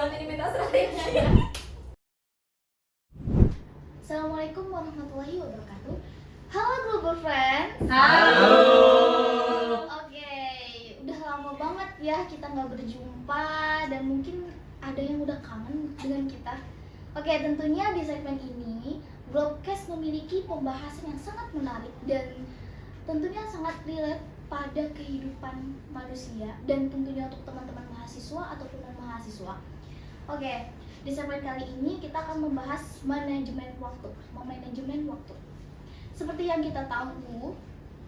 banget ini minta strategi. Assalamualaikum warahmatullahi wabarakatuh. Halo Global Friends. Halo. Oke, udah lama banget ya kita nggak berjumpa dan mungkin ada yang udah kangen dengan kita. Oke, tentunya di segmen ini Globcast memiliki pembahasan yang sangat menarik dan tentunya sangat relate pada kehidupan manusia dan tentunya untuk teman-teman mahasiswa ataupun non-mahasiswa. Oke, di segmen kali ini kita akan membahas manajemen waktu. Seperti yang kita tahu,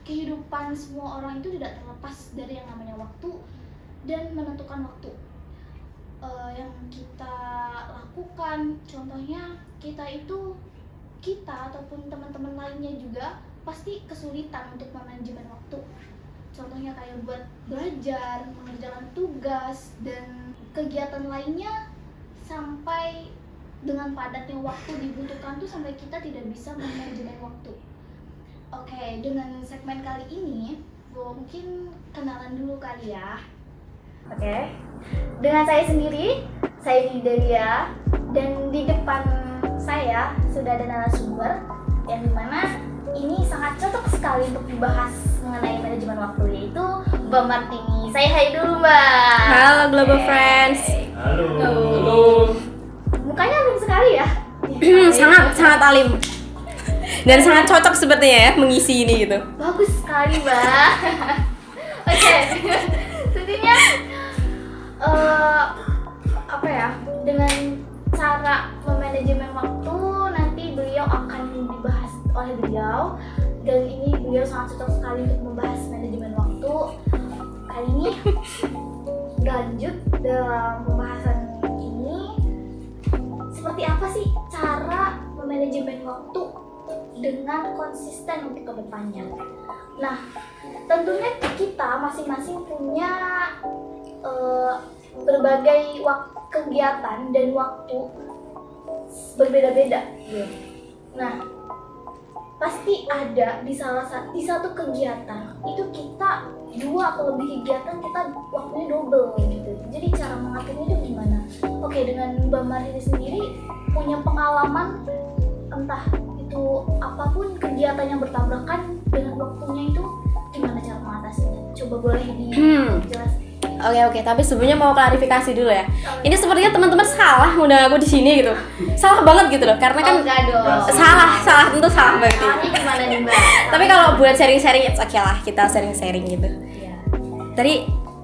kehidupan semua orang itu tidak terlepas dari yang namanya waktu dan menentukan waktu. Yang kita lakukan, contohnya kita ataupun teman-teman lainnya juga pasti kesulitan untuk manajemen waktu. Contohnya kayak buat belajar, mengerjakan tugas dan kegiatan lainnya, sampai dengan padatnya waktu dibutuhkan tuh sampai kita tidak bisa manajemen waktu. Oke, dengan segmen kali ini gue mungkin kenalan dulu kali ya. Oke, dengan saya sendiri, saya Delia, dan di depan saya sudah ada narasumber yang dimana ini sangat cocok sekali untuk dibahas mengenai manajemen waktu, yaitu Mbak Martini. Saya hai dulu Mbak. Halo Global Friends. Halo. Mukanya alim sekali ya. sangat alim dan sangat cocok sepertinya ya mengisi ini gitu. Bagus sekali Mbak. Oke, sepertinya apa ya, dengan cara memanajemen waktu nanti beliau akan dibahas oleh beliau, dan ini beliau sangat cocok sekali untuk membahas manajemen waktu. Kali ini lanjut dalam pembahasan ini, seperti apa sih cara memanajemen waktu dengan konsisten untuk kedepannya. Nah, tentunya kita masing-masing punya berbagai kegiatan dan waktu berbeda-beda. Nah, pasti ada di satu kegiatan itu kita 2 atau lebih kegiatan kita waktunya double gitu. Jadi cara mengaturnya itu gimana? Oke, dengan Mbak Martini sendiri punya pengalaman, entah itu apapun kegiatan yang bertabrakan dengan waktunya, itu gimana cara mengatasinya? Coba boleh dijelaskan. Oke, tapi sebelumnya mau klarifikasi dulu ya. Ini sepertinya teman-teman salah ngundang aku di sini gitu. Salah banget gitu loh, karena kan enggak dong. salah tentu salah banget. Salahnya gimana nih Mbak? Tapi kalau buat sharing-sharing, oke lah, kita sharing-sharing gitu. Iya. Tadi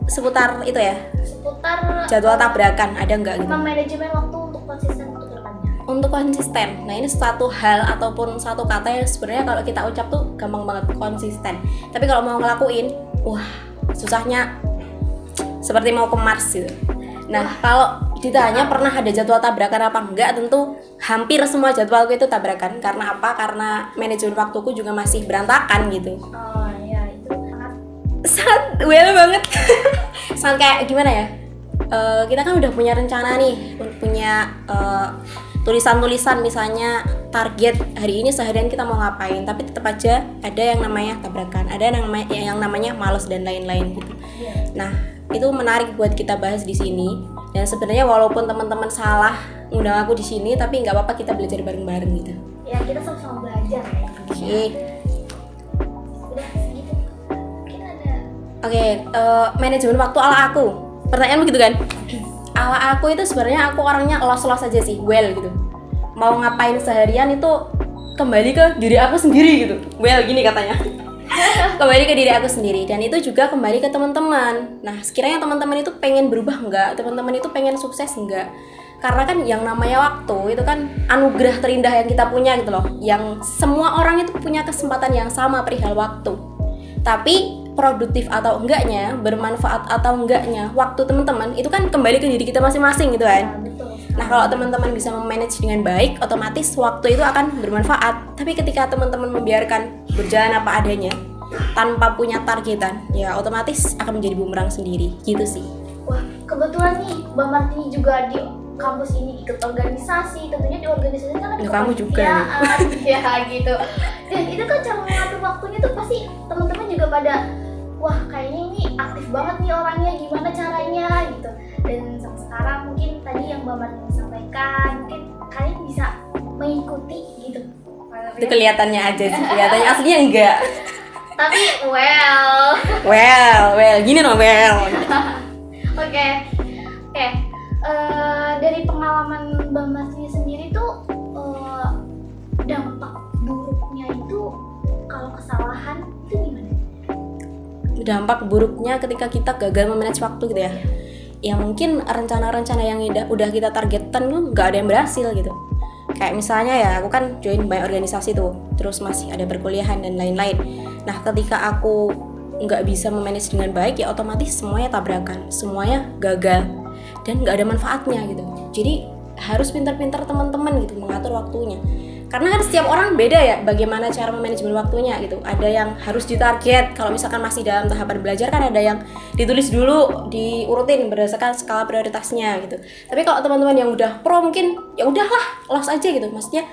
seputar itu ya, Seputar jadwal tabrakan ada nggak gitu? manajemen waktu untuk konsisten untuk kedepannya. Untuk konsisten, nah ini satu hal ataupun satu kata yang sebenarnya kalau kita ucap tuh gampang banget, konsisten. Tapi kalau mau ngelakuin, wah susahnya seperti mau ke Mars gitu. Nah, kalau ditanya pernah ada jadwal tabrakan apa enggak, tentu hampir semua jadwalku itu tabrakan. Karena apa? Karena manajemen waktuku juga masih berantakan gitu. Oh iya, itu Sangat well banget. Sangat kayak gimana ya? Kita kan udah punya rencana nih, punya tulisan-tulisan misalnya target hari ini seharian kita mau ngapain, tapi tetap aja ada yang namanya tabrakan, ada yang namanya malas dan lain-lain gitu. Nah, itu menarik buat kita bahas di sini. Dan sebenarnya walaupun teman-teman salah ngundang aku di sini, tapi nggak apa-apa, kita belajar bareng-bareng gitu. ya, kita sama-sama belajar ya. Oke. Udah segitu. Mungkin ada Manajemen waktu ala aku. Pertanyaan begitu kan? Ala aku itu sebenarnya aku orangnya los-los aja sih, well gitu. Mau ngapain seharian itu kembali ke diri aku sendiri gitu. Well gini katanya. Kembali ke diri aku sendiri, dan itu juga kembali ke teman-teman. Nah, sekiranya teman-teman itu pengen berubah enggak, teman-teman itu pengen sukses enggak, karena kan yang namanya waktu itu kan anugerah terindah yang kita punya gitu loh, yang semua orang itu punya kesempatan yang sama perihal waktu. Tapi produktif atau enggaknya, bermanfaat atau enggaknya waktu teman-teman itu kan kembali ke diri kita masing-masing gitu kan. betul. Nah, kalau teman-teman bisa memanage dengan baik, otomatis waktu itu akan bermanfaat. Tapi ketika teman-teman membiarkan berjalan apa adanya, tanpa punya targetan, ya otomatis akan menjadi bumerang sendiri, gitu sih. Wah, kebetulan nih Mbak Martini juga di kampus ini ikut organisasi. Tentunya di organisasi kan ada Kamu juga. ya gitu. Dan itu kan cara mengatur waktunya tuh pasti teman-teman juga pada wah kayaknya ini aktif banget nih orangnya, gimana caranya gitu. Dan sekarang mungkin tadi yang Mbak Martin sampaikan, mungkin kalian bisa mengikuti gitu. Itu kelihatannya aja sih, kelihatannya aslinya enggak. Tapi well, Gini no, Oke. Dari pengalaman Mbak Martin sendiri tuh dampak buruknya itu kalau kesalahan itu gimana? Dampak buruknya ketika kita gagal memanage waktu gitu ya. Ya mungkin rencana-rencana yang udah kita targetkan tuh nggak ada yang berhasil gitu. Kayak misalnya ya, aku kan join banyak organisasi tuh, terus masih ada perkuliahan dan lain-lain. Nah, ketika aku nggak bisa memanage dengan baik, ya otomatis semuanya tabrakan, semuanya gagal, dan nggak ada manfaatnya gitu. Jadi harus pintar-pintar teman-teman gitu mengatur waktunya. Karena kan setiap orang beda ya bagaimana cara memanajemen waktunya gitu. Ada yang harus ditarget, kalau misalkan masih dalam tahapan belajar kan ada yang ditulis dulu, diurutin berdasarkan skala prioritasnya gitu. Tapi kalau teman-teman yang udah pro mungkin ya udahlah, los aja gitu. Maksudnya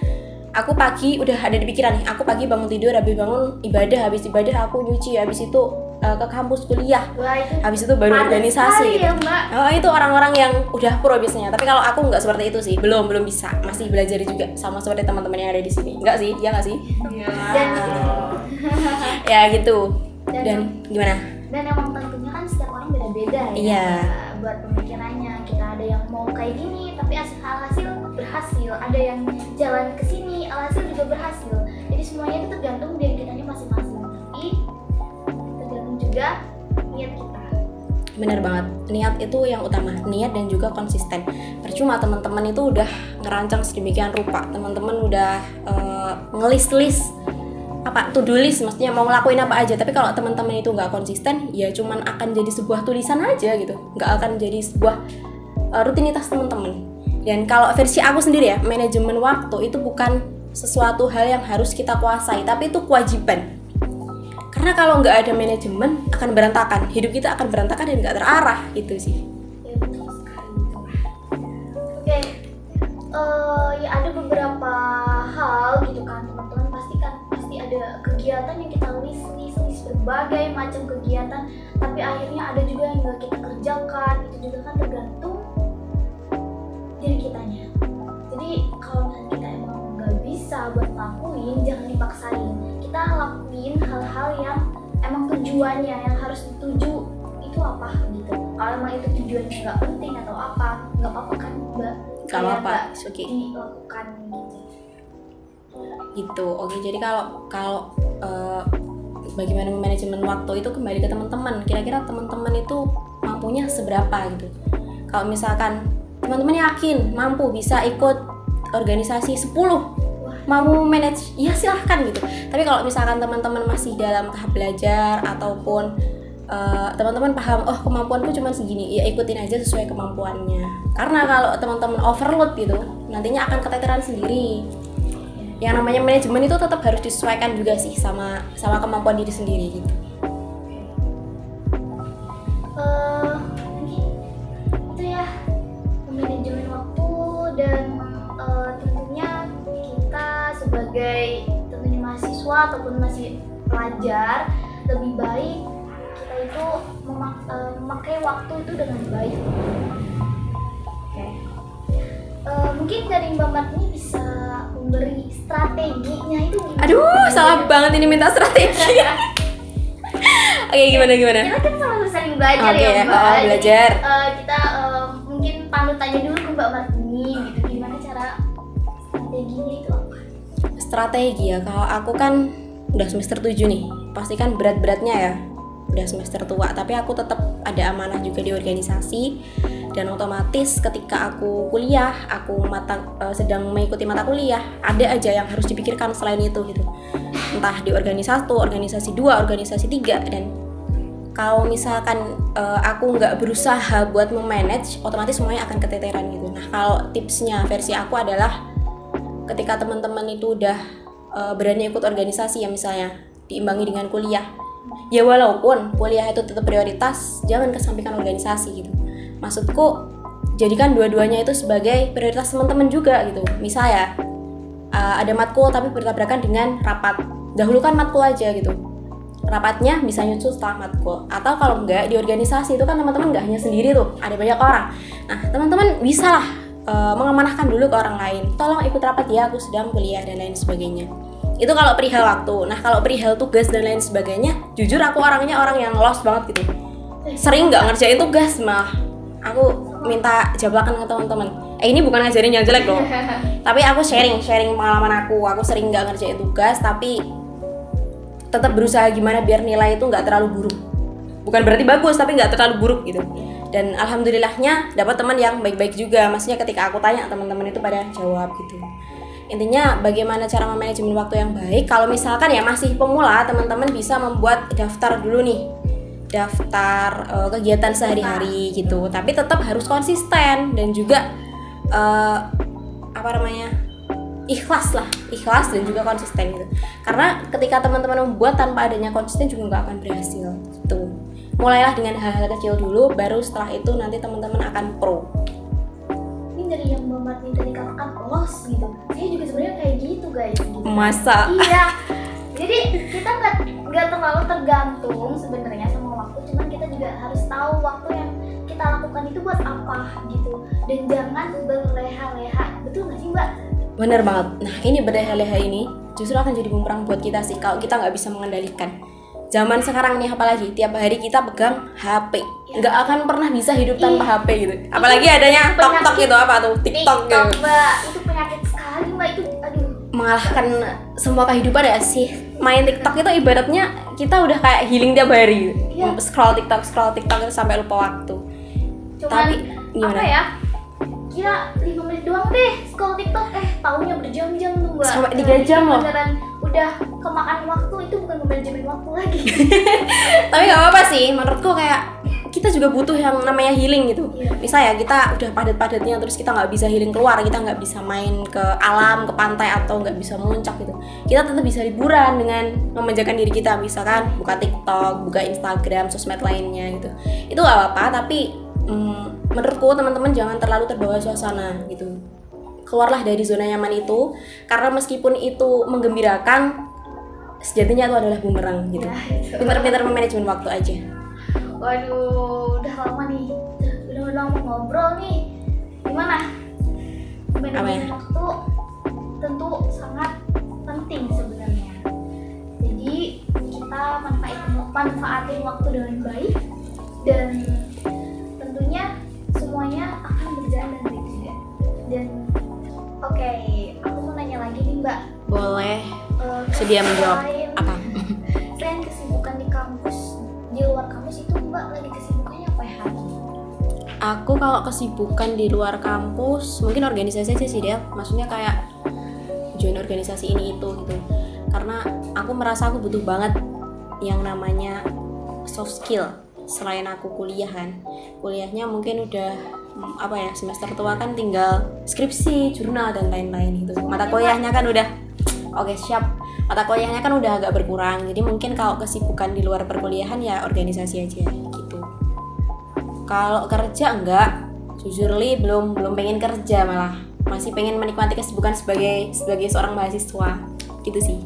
aku pagi udah ada di pikiran nih, aku pagi bangun tidur, habis bangun ibadah, habis ibadah aku nyuci, habis itu ke kampus kuliah. Wah, itu habis itu baru organisasi gitu. ya, Mbak. Oh, itu orang-orang yang udah pro biasanya. Tapi kalau aku nggak seperti itu sih, belum bisa, masih belajar juga sama seperti teman-teman yang ada di sini. Nggak sih, ya nggak sih? Dan Ya gitu. Dan gimana? dan emang tentunya kan setiap orang beda-beda ya. Iya. Buat pemikirannya, kita ada yang mau kayak gini tapi alhasil berhasil, ada yang jalan ke sini alhasil juga berhasil. Jadi semuanya itu tergantung dari kitanya masing-masing. Tapi tergantung juga niat kita. Bener banget, niat itu yang utama, niat dan juga konsisten. Percuma teman-teman itu udah ngerancang sedemikian rupa, teman-teman udah ngelis-list to-do list, maksudnya mau ngelakuin apa aja, tapi kalau teman-teman itu nggak konsisten, ya cuman akan jadi sebuah tulisan aja gitu, nggak akan jadi sebuah rutinitas teman-teman. Dan kalau versi aku sendiri ya, manajemen waktu itu bukan sesuatu hal yang harus kita kuasai, tapi itu kewajiban. Karena kalau nggak ada manajemen akan berantakan, hidup kita akan berantakan dan nggak terarah gitu sih. Ya betul sekali. Oke, ya ada beberapa hal gitu kan teman-teman, pasti ada kegiatan yang kita list berbagai macam kegiatan, tapi akhirnya ada juga yang nggak kita kerjakan. Itu juga kan tergantung diri kitanya. Jadi kalau misalnya kita emang nggak bisa buat lakuin, jangan dipaksain. Kita lakuin hal-hal yang emang tujuannya yang harus dituju itu apa gitu. Kalau emang itu tujuannya nggak penting atau apa, nggak apa-apa kan Mbak? Kalau Kayak apa, nggak Suki? dilakukan Gitu. Oke, jadi kalau bagaimana manajemen waktu itu kembali ke teman-teman. Kira-kira teman-teman itu mampunya seberapa gitu. Kalau misalkan teman-teman yakin mampu bisa ikut organisasi 10, mampu manage, ya silahkan gitu. Tapi kalau misalkan teman-teman masih dalam tahap belajar ataupun teman-teman paham, oh kemampuanku cuma segini, ya ikutin aja sesuai kemampuannya. Karena kalau teman-teman overload gitu, nantinya akan keteteran sendiri. Yang namanya manajemen itu tetap harus disesuaikan juga sih sama kemampuan diri sendiri gitu. Mungkin itu ya manajemen waktu, dan tentunya kita sebagai tentunya mahasiswa ataupun masih pelajar, lebih baik kita itu memakai waktu itu dengan baik. Mungkin dari Mbak Mat ini bisa memberi strateginya itu gimana? Aduh, salah banget ini minta strategi. Oke, gimana? Kita kan sama sering belajar Oke, ya Mbak. belajar. Jadi, kita mungkin panutannya dulu ke Mbak Martini gitu. Gimana cara strateginya itu apa? Strategi ya, kalau aku kan udah semester 7 nih, pasti kan berat-beratnya ya, udah semester tua, tapi aku tetap ada amanah juga di organisasi. Dan otomatis ketika aku kuliah, aku sedang mengikuti mata kuliah, ada aja yang harus dipikirkan selain itu gitu. Entah di organisasi 1, organisasi 2, organisasi 3. Dan kalau misalkan aku nggak berusaha buat memanage, otomatis semuanya akan keteteran gitu. Nah, kalau tipsnya versi aku adalah ketika teman-teman itu udah berani ikut organisasi ya, misalnya diimbangi dengan kuliah, ya walaupun kuliah itu tetap prioritas, jangan kesampingkan organisasi gitu. Maksudku, jadikan dua-duanya itu sebagai prioritas teman-teman juga gitu. Misalnya ada matkul tapi bertabrakan dengan rapat, dahulukan matkul aja gitu. rapatnya bisa nyusul setelah matkul. Atau kalau enggak di organisasi itu kan teman-teman nggak hanya sendiri tuh, ada banyak orang. Nah teman-teman bisa lah mengamanahkan dulu ke orang lain, tolong ikut rapat ya, aku sedang kuliah dan lain sebagainya. Itu kalau perihal waktu. Nah kalau perihal tugas dan lain sebagainya, jujur aku orangnya orang yang lost banget gitu, sering nggak ngerjain tugas, malah aku minta jabakan ke teman-teman. Ini bukan ngajarin yang jelek loh, tapi aku sharing pengalaman aku sering nggak ngerjain tugas tapi tetap berusaha gimana biar nilai itu nggak terlalu buruk. Bukan berarti bagus tapi nggak terlalu buruk gitu. Dan alhamdulillahnya dapat teman yang baik-baik juga. Maksudnya ketika aku tanya teman-teman itu pada jawab gitu. Intinya bagaimana cara memanajemen waktu yang baik. Kalau misalkan ya masih pemula, teman-teman bisa membuat daftar dulu nih, daftar kegiatan sehari-hari gitu. Tapi tetap harus konsisten dan juga ikhlas dan juga konsisten gitu. Karena ketika teman-teman membuat tanpa adanya konsisten juga nggak akan berhasil gitu. Mulailah dengan hal-hal kecil dulu, baru setelah itu nanti teman-teman akan pro. Ini dari yang Mbak Martin tadi katakan lost gitu, saya juga sebenarnya kayak gitu guys gitu. Masa? Iya, jadi kita nggak terlalu tergantung sebenarnya sama waktu, cuman kita juga harus tahu waktu yang kita lakukan itu buat apa gitu, dan jangan berleha-leha. Betul nggak sih Mbak? Bener banget. Nah ini berleha-leha ini justru akan jadi bumerang buat kita sih kalau kita nggak bisa mengendalikan. Zaman sekarang nih apalagi tiap hari kita pegang HP, nggak akan pernah bisa hidup tanpa HP gitu. Apalagi adanya TikTok gitu, apa tuh TikTok gitu. Mbak, itu penyakit sekali Mbak, itu aduh. Mengalahkan semua kehidupan ya sih. Main TikTok itu ibaratnya kita udah kayak healing tiap hari. Iya. Scroll TikTok itu sampai lupa waktu. Cuman Tapi gimana? apa ya? Kira 5 menit doang deh scroll TikTok, taunya berjam-jam tuh Mbak. Sampai 3 jam loh. Beneran udah kemakan waktu, itu bukan manajemen waktu lagi. Tapi nggak apa-apa sih, menurutku kayak kita juga butuh yang namanya healing gitu. Iya. Misal ya kita udah padat-padatnya terus kita nggak bisa healing keluar, kita nggak bisa main ke alam, ke pantai atau nggak bisa muncak gitu. Kita tetap bisa liburan dengan memanjakan diri kita, misalkan buka TikTok, buka Instagram, sosmed lainnya gitu. Itu nggak apa-apa, tapi menurutku teman-teman jangan terlalu terbawa suasana gitu. Keluarlah dari zona nyaman itu, karena meskipun itu menggembirakan, sejatinya itu adalah bumerang gitu. Ya, itu. Pintar-pintar memanajemen waktu aja. Waduh, udah lama nih, udah lama ngobrol nih. Gimana? Manajemen waktu tentu sangat penting sebenarnya. Jadi kita manfaatin waktu dengan baik, dan tentunya semuanya akan berjalan dengan baik juga. Dan oke, aku mau nanya lagi nih Mbak. Boleh. Sedia menjawab. Apa? Selain kesibukan di kampus, di luar kampus itu Mbak lagi kesibukannya apa ya? Aku kalau kesibukan di luar kampus mungkin organisasi aja sih Del. Maksudnya kayak join organisasi ini itu gitu. Karena aku merasa aku butuh banget yang namanya soft skill. Selain aku kuliahnya mungkin udah semester tua kan, tinggal skripsi, jurnal dan lain-lain gitu. Mata kuliahnya kan udah mata kuliahnya kan udah agak berkurang. Jadi mungkin kalau kesibukan di luar perkuliahan ya organisasi aja gitu. Kalau kerja enggak, jujurly belum pengen kerja, malah masih pengen menikmati kesibukan sebagai seorang mahasiswa gitu sih.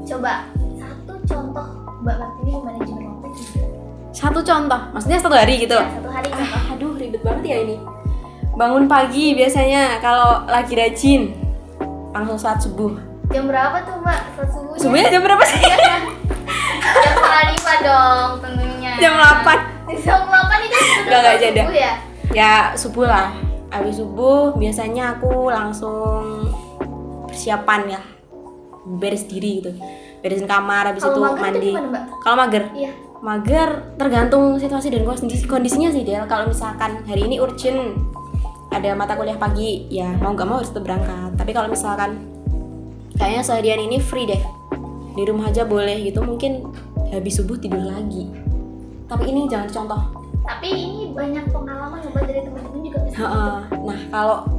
Coba satu contoh Mbak Martini manajemen waktu gitu. Satu contoh, maksudnya satu hari gitu? Ya, satu hari contoh. Aduh ribet banget ya ini. Bangun pagi biasanya kalau lagi rajin, langsung sholat subuh. Jam berapa tuh Mbak sholat subuhnya? Subuhnya jam berapa sih? Jam 5 dong tentunya. Jam 8. Jam 8 itu Nggak jeda. subuh ya? Ya subuh lah. Habis subuh biasanya aku langsung persiapan ya, beres diri gitu, beresin kamar, habis Kalau itu mager mandi. itu gimana, Mbak? Kalau mager? Iya. Mager tergantung situasi dan kondisinya sih Del. Kalau misalkan hari ini urgent, ada mata kuliah pagi, ya mau nggak mau harus tetap berangkat. Tapi kalau misalkan kayaknya seharian ini free deh, di rumah aja boleh gitu, mungkin habis subuh tidur lagi. Tapi ini jangan dicontoh. Tapi ini banyak pengalaman Mbak dari teman-teman juga pasti. Nah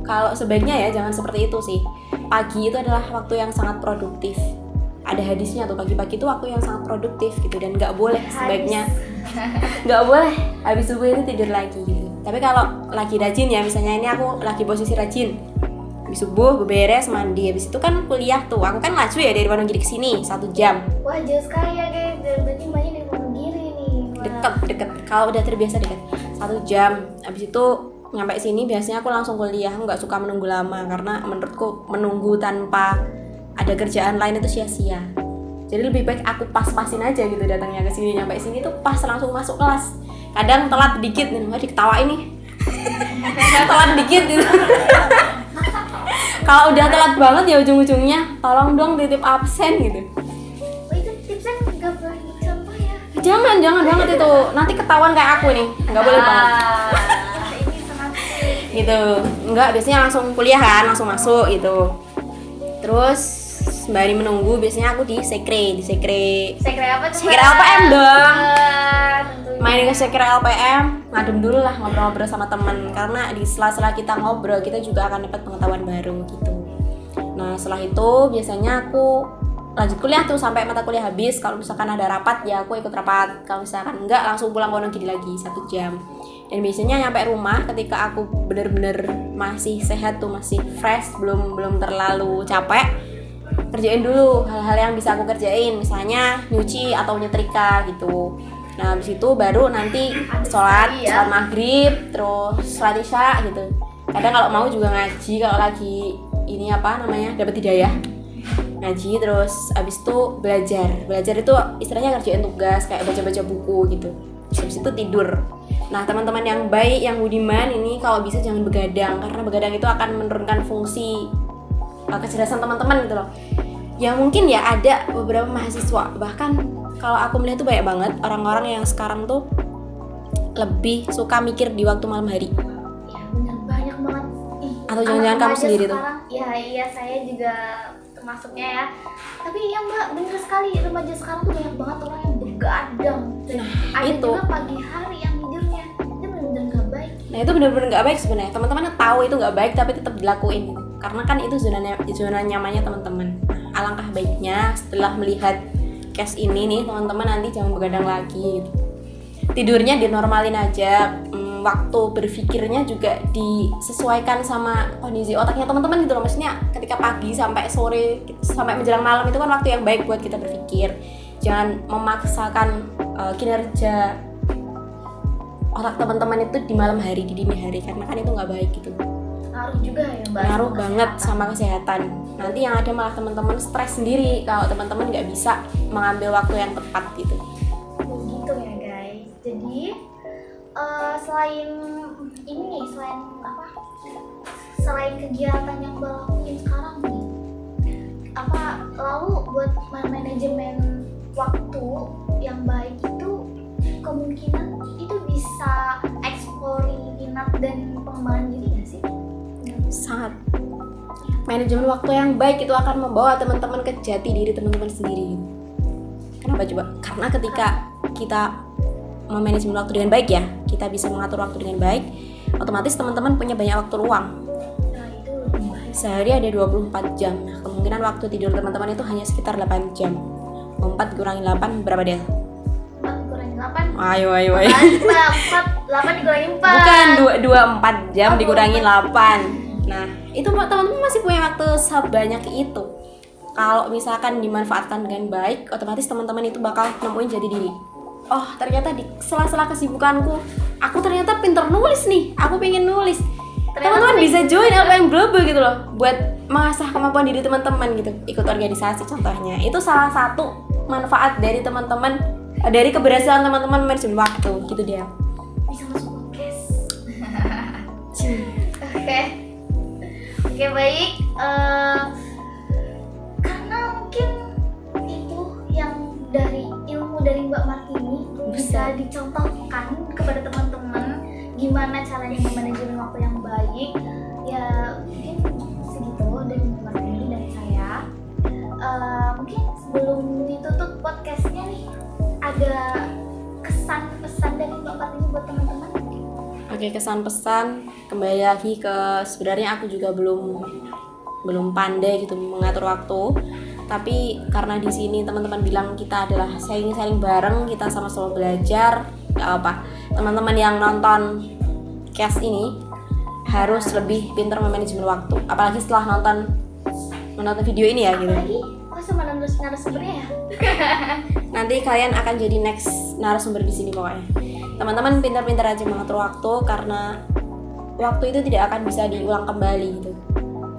kalau sebaiknya ya jangan seperti itu sih. Pagi itu adalah waktu yang sangat produktif. Ada hadisnya tuh, pagi-pagi itu waktu yang sangat produktif gitu, dan nggak boleh sebaiknya nggak boleh habis subuh itu tidur lagi gitu. Tapi kalau lagi rajin ya, misalnya ini aku lagi posisi rajin, habis subuh beberes mandi, habis itu kan kuliah tuh. Aku kan laju ya dari Wonogiri ke sini 1 jam. Wah jauh sekali ya guys, berarti mbaknya dari Wonogiri nih. Wah. Deket kalau udah terbiasa deket 1 jam. Habis itu nyampe sini biasanya aku langsung kuliah. Aku nggak suka menunggu lama karena menurutku menunggu tanpa ada kerjaan lain itu sia-sia. Jadi lebih baik aku pas-pasin aja gitu datangnya ke sini. Nyampe sini tuh pas langsung masuk kelas. Kadang telat dikit nih, wah diketawain nih. Telat dikit gitu. Kalau udah telat banget ya ujung-ujungnya tolong dong titip absen gitu. Oh, itu tipsnya nggak boleh dicontoh ya. Jangan banget itu. Nanti ketahuan kayak aku nih. Nggak boleh banget. Ini senang sih. Gitu. Enggak, biasanya langsung kuliah kan, langsung masuk gitu. Terus sembari menunggu biasanya aku di sekre. Sekre apa tuh? Sekre LPM dong. Tentunya. Main ke sekre LPM, ngadem dulu lah ngobrol-ngobrol sama teman karena di sela-sela kita ngobrol kita juga akan dapat pengetahuan baru gitu. Nah setelah itu biasanya aku lanjut kuliah tuh sampai mata kuliah habis. Kalau misalkan ada rapat ya aku ikut rapat. Kalau misalkan enggak langsung pulang ke Wonogiri lagi 1 jam. Dan biasanya nyampe rumah ketika aku bener-bener masih sehat tuh, masih fresh, belum terlalu capek, kerjain dulu hal-hal yang bisa aku kerjain, misalnya nyuci atau nyetrika gitu. Nah habis itu baru nanti sholat maghrib, terus sholat isya gitu. Kadang kalau mau juga ngaji kalau lagi ini apa namanya dapat hidayah, ngaji. Terus habis itu belajar itu istilahnya ngerjain tugas kayak baca-baca buku gitu. Habis itu tidur. Nah teman-teman yang baik, yang budiman ini kalau bisa jangan begadang karena begadang itu akan menurunkan fungsi kecerdasan teman-teman gitu loh. Ya mungkin ya ada beberapa mahasiswa, bahkan kalau aku melihat tuh banyak banget orang-orang yang sekarang tuh lebih suka mikir di waktu malam hari. Ya bener, banyak banget. Atau jangan-jangan kamu sendiri tuh? Ya iya, saya juga termasuknya ya. Tapi ya mbak, bener sekali, remaja sekarang tuh banyak banget orang yang begadang. Nah, ada itu. juga pagi hari yang tidurnya, itu bener-bener gak baik. Nah itu benar-benar nggak baik sebenarnya. Teman-teman tahu itu nggak baik tapi tetap dilakuin gitu. Karena kan itu zona nyamannya teman-teman. Alangkah baiknya setelah melihat case ini nih teman-teman nanti jangan begadang lagi gitu. Tidurnya dinormalin aja, waktu berpikirnya juga disesuaikan sama kondisi otaknya teman-teman gitu loh. Maksudnya ketika pagi sampai sore sampai menjelang malam itu kan waktu yang baik buat kita berpikir. Jangan memaksakan kinerja otak teman-teman itu di malam hari, di dini hari, karena kan itu nggak baik gitu. Ngaruh juga ya mbak. Ngaruh banget sama kesehatan. Nanti yang ada malah teman-teman stres sendiri kalau teman-teman nggak bisa mengambil waktu yang tepat gitu. Gitu ya guys. Jadi selain ini nih, selain kegiatan yang mbak lakuin sekarang nih, lalu buat manajemen waktu yang baik itu kemungkinan itu bisa exploring minat dan pengembangan diri nggak sih? Sangat. Manajemen waktu yang baik itu akan membawa teman-teman ke jati diri teman-teman sendiri. Kenapa coba? Karena ketika kita memanajemen waktu dengan baik ya, kita bisa mengatur waktu dengan baik, otomatis teman-teman punya banyak waktu luang. Nah itu lebih baik. Sehari ada 24 jam. Nah, kemungkinan waktu tidur teman-teman itu hanya sekitar 8 jam. 4 kurangi 8 berapa Del? 4 kurangi 8. Ayo. 8 dikurangi 4. Bukan 24 jam Oh, dikurangi 8. Nah, itu teman-teman masih punya waktu sebanyak itu. Kalau misalkan dimanfaatkan dengan baik, otomatis teman-teman itu bakal nemuin jati diri. Oh, ternyata di sela-sela kesibukanku, aku ternyata pinter nulis nih. Aku pengen nulis. Teman-teman bisa join LPM Global gitu loh, buat mengasah kemampuan diri teman-teman gitu. Ikut organisasi contohnya. Itu salah satu manfaat dari teman-teman, dari keberhasilan teman-teman manajemen waktu gitu dia. Bisa masuk podcast. Oke, baik. Karena mungkin itu yang dari ilmu dari Mbak Martini bisa dicontohkan kepada teman-teman gimana caranya memanajemen waktu yang baik. Ya mungkin segitu dari Mbak Martini dan saya. Mungkin sebelum ditutup podcastnya nih, ada kesan pesan dari Mbak Martini buat teman-teman? Oke, kesan pesan kembali lagi ke sebenarnya aku juga belum pandai gitu mengatur waktu. Tapi karena di sini teman-teman bilang kita adalah sharing bareng, kita sama-sama belajar, gak apa. Teman-teman yang nonton cast ini harus lebih pintar memanajemen waktu. Apalagi setelah nonton video ini ya gitu. Apalagi sama narasumbernya ya. Nanti kalian akan jadi next narasumber di sini pokoknya. Teman-teman pintar-pintar aja mengatur waktu karena waktu itu tidak akan bisa diulang kembali gitu.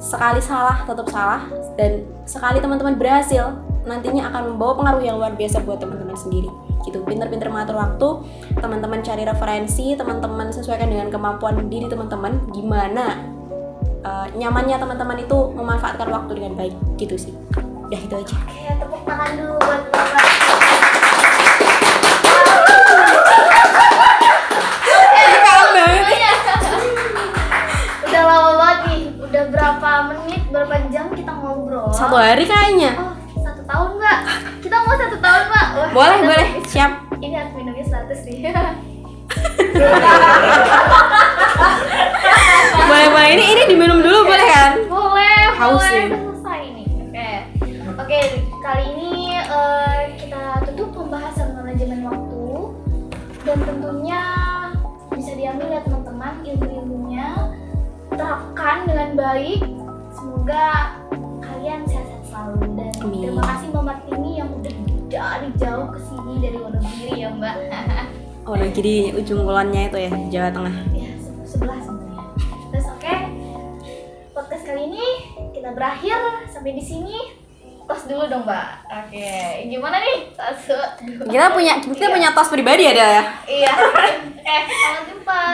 Sekali salah tetap salah, dan sekali teman-teman berhasil nantinya akan membawa pengaruh yang luar biasa buat teman-teman sendiri gitu. Pintar-pintar mengatur waktu, teman-teman cari referensi, teman-teman sesuaikan dengan kemampuan diri teman-teman gimana nyamannya teman-teman itu memanfaatkan waktu dengan baik gitu sih. Udah itu aja. Oke, tepuk tangan dulu buat Bapak. Udah lama banget nih, udah berapa menit, berapa jam kita ngobrol? 1 hari kayaknya. Oh, 1 tahun Mbak. Kita mau 1 tahun Mbak. Wah, Boleh, siap. Ini harus minumnya 100 nih. Boleh. Ini diminum dulu boleh kan? Boleh. Haus Udah nih. selesai nih. Oke, kali ini kita tutup pembahasan manajemen waktu, dan tentunya bisa diambil ya teman-teman ilmu-ilmunya, terapkan dengan baik. Semoga kalian sehat-sehat selalu, dan Amin. terima kasih Mbak Martini yang udah dari jauh ke sini dari Wonogiri ya Mbak. Wonogiri ujung kulonnya itu ya, Jawa Tengah. Ya, sebelah sebenarnya. Terus oke, podcast kali ini kita berakhir sampai di sini. Tos dulu dong Mbak. Oke, gimana nih? 1, 2. Kita punya tos pribadi ada ya. Iya. Sampai jumpa.